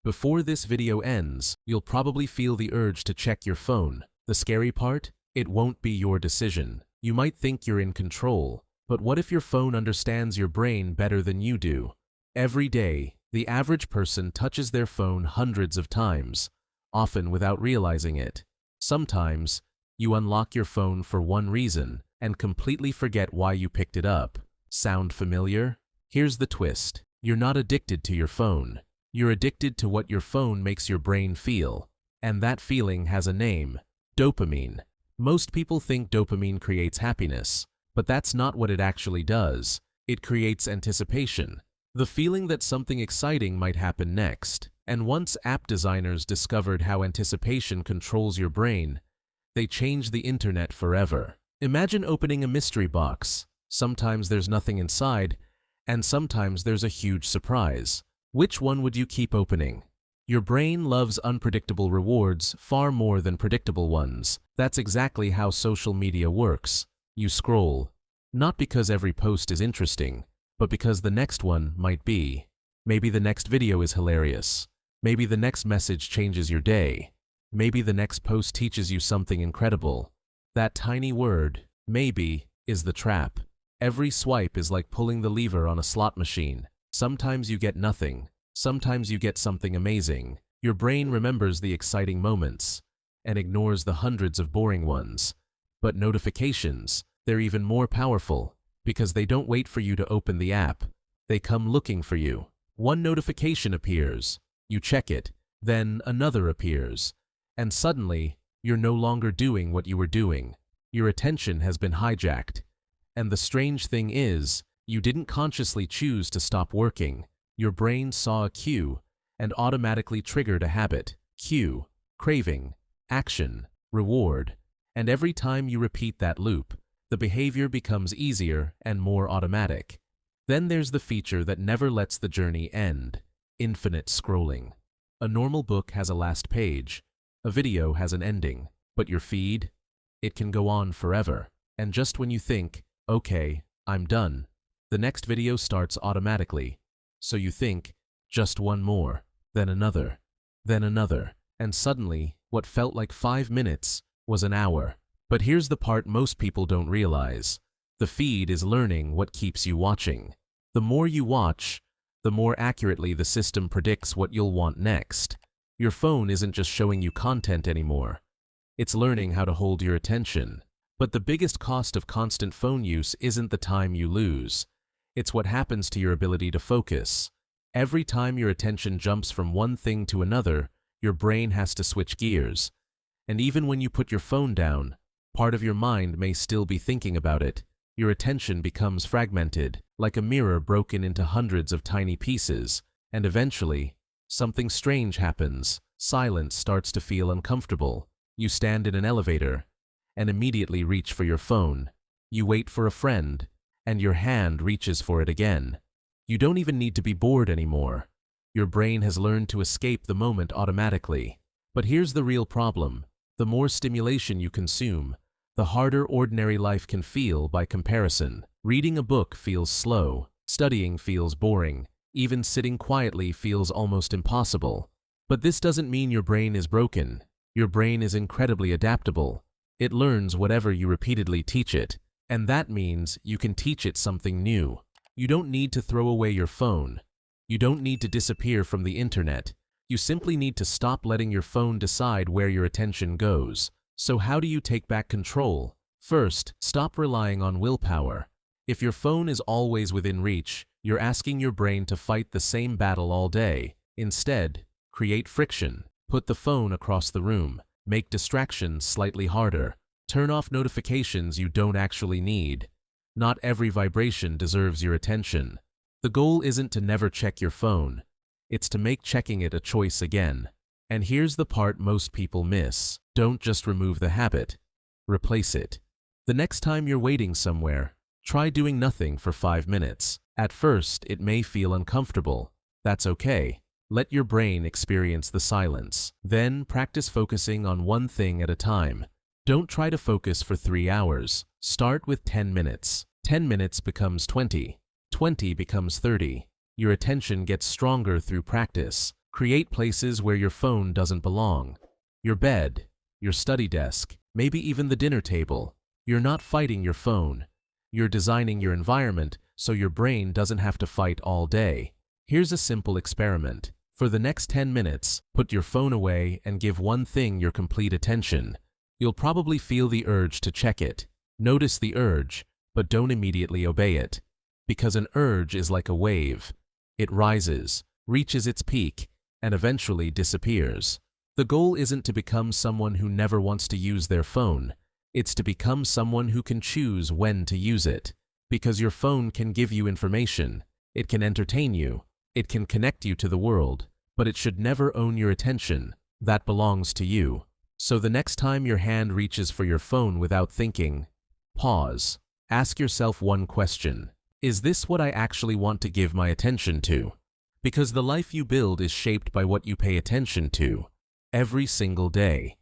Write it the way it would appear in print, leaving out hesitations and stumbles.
Before this video ends, you'll probably feel the urge to check your phone. The scary part? It won't be your decision. You might think you're in control, but what if your phone understands your brain better than you do? Every day, the average person touches their phone hundreds of times, often without realizing it. Sometimes, you unlock your phone for one reason and completely forget why you picked it up. Sound familiar? Here's the twist. You're not addicted to your phone. You're addicted to what your phone makes your brain feel. And that feeling has a name: dopamine. Most people think dopamine creates happiness, but that's not what it actually does. It creates anticipation, the feeling that something exciting might happen next. And once app designers discovered how anticipation controls your brain, they changed the internet forever. Imagine opening a mystery box. Sometimes there's nothing inside, and sometimes there's a huge surprise. Which one would you keep opening? Your brain loves unpredictable rewards far more than predictable ones. That's exactly how social media works. You scroll, not because every post is interesting, but because the next one might be. Maybe the next video is hilarious. Maybe the next message changes your day. Maybe the next post teaches you something incredible. That tiny word, maybe, is the trap. Every swipe is like pulling the lever on a slot machine. Sometimes you get nothing. Sometimes you get something amazing. Your brain remembers the exciting moments and ignores the hundreds of boring ones. But notifications, they're even more powerful because they don't wait for you to open the app. They come looking for you. One notification appears. You check it. Then another appears. And suddenly, you're no longer doing what you were doing. Your attention has been hijacked. And the strange thing is, you didn't consciously choose to stop working. Your brain saw a cue and automatically triggered a habit. Cue, craving, action, reward. And every time you repeat that loop, the behavior becomes easier and more automatic. Then there's the feature that never lets the journey end: infinite scrolling. A normal book has a last page. A video has an ending. But your feed? It can go on forever. And just when you think, okay, I'm done, the next video starts automatically. So you think, just one more, then another, and suddenly, what felt like 5 minutes was an hour. But here's the part most people don't realize. The feed is learning what keeps you watching. The more you watch, the more accurately the system predicts what you'll want next. Your phone isn't just showing you content anymore. It's learning how to hold your attention. But the biggest cost of constant phone use isn't the time you lose. It's what happens to your ability to focus. Every time your attention jumps from one thing to another, your brain has to switch gears. And even when you put your phone down, part of your mind may still be thinking about it. Your attention becomes fragmented, like a mirror broken into hundreds of tiny pieces. And eventually, something strange happens. Silence starts to feel uncomfortable. You stand in an elevator and immediately reach for your phone. You wait for a friend, and your hand reaches for it again. You don't even need to be bored anymore. Your brain has learned to escape the moment automatically. But here's the real problem. The more stimulation you consume, the harder ordinary life can feel by comparison. Reading a book feels slow. Studying feels boring. Even sitting quietly feels almost impossible. But this doesn't mean your brain is broken. Your brain is incredibly adaptable. It learns whatever you repeatedly teach it. And that means you can teach it something new. You don't need to throw away your phone. You don't need to disappear from the internet. You simply need to stop letting your phone decide where your attention goes. So how do you take back control? First, stop relying on willpower. If your phone is always within reach, you're asking your brain to fight the same battle all day. Instead, create friction. Put the phone across the room. Make distractions slightly harder. Turn off notifications you don't actually need. Not every vibration deserves your attention. The goal isn't to never check your phone. It's to make checking it a choice again. And here's the part most people miss. Don't just remove the habit. Replace it. The next time you're waiting somewhere, try doing nothing for 5 minutes. At first, it may feel uncomfortable. That's okay. Let your brain experience the silence. Then practice focusing on one thing at a time. Don't try to focus for 3 hours. Start with 10 minutes. 10 minutes becomes 20. 20 becomes 30. Your attention gets stronger through practice. Create places where your phone doesn't belong. Your bed, your study desk, maybe even the dinner table. You're not fighting your phone. You're designing your environment so your brain doesn't have to fight all day. Here's a simple experiment. For the next 10 minutes, put your phone away and give one thing your complete attention. You'll probably feel the urge to check it. Notice the urge, but don't immediately obey it. Because an urge is like a wave. It rises, reaches its peak, and eventually disappears. The goal isn't to become someone who never wants to use their phone. It's to become someone who can choose when to use it. Because your phone can give you information. It can entertain you. It can connect you to the world. But it should never own your attention. That belongs to you. So the next time your hand reaches for your phone without thinking, pause. Ask yourself one question. Is this what I actually want to give my attention to? Because the life you build is shaped by what you pay attention to every single day.